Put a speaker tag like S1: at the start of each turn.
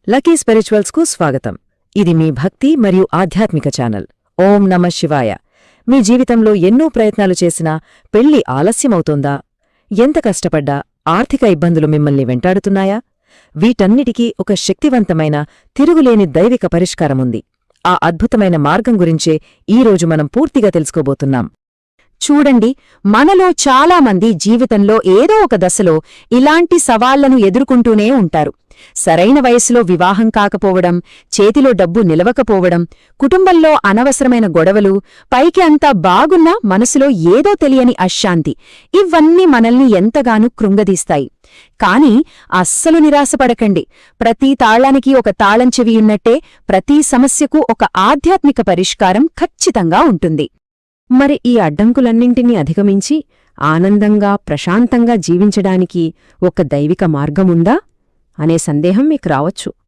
S1: Lucky స్పిరిచువల్స్కు స్వాగతం. ఇది మీ భక్తి మరియు ఆధ్యాత్మిక ఛానల్. ఓం నమః శివాయ. మీ జీవితంలో ఎన్నో ప్రయత్నాలు చేసినా పెళ్లి ఆలస్యమవుతోందా? ఎంత కష్టపడ్డా ఆర్థిక ఇబ్బందులు మిమ్మల్ని వెంటాడుతున్నాయా? వీటన్నిటికీ ఒక శక్తివంతమైన, తిరుగులేని దైవిక పరిష్కారముంది. ఆ అద్భుతమైన మార్గం గురించే ఈరోజు మనం పూర్తిగా తెలుసుకోబోతున్నాం.
S2: చూడండి, మనలో చాలామంది జీవితంలో ఏదో ఒక దశలో ఇలాంటి సవాళ్లను ఎదుర్కొంటూనే ఉంటారు. సరైన వయసులో వివాహం కాకపోవడం, చేతిలో డబ్బు నిలవకపోవడం, కుటుంబంలో అనవసరమైన గొడవలు, పైకి అంతా బాగున్నా మనసులో ఏదో తెలియని అశాంతి, ఇవన్నీ మనల్ని ఎంతగానో కృంగదీస్తాయి. కాని అస్సలు నిరాశపడకండి. ప్రతి తాళానికి ఒక తాళం చెవియున్నట్టే ప్రతి సమస్యకు ఒక ఆధ్యాత్మిక పరిష్కారం ఖచ్చితంగా ఉంటుంది.
S3: మరి ఈ అడ్డంకులన్నింటినీ అధిగమించి ఆనందంగా, ప్రశాంతంగా జీవించడానికి ఒక దైవిక మార్గముందా అనే సందేహం మీకు రావచ్చు.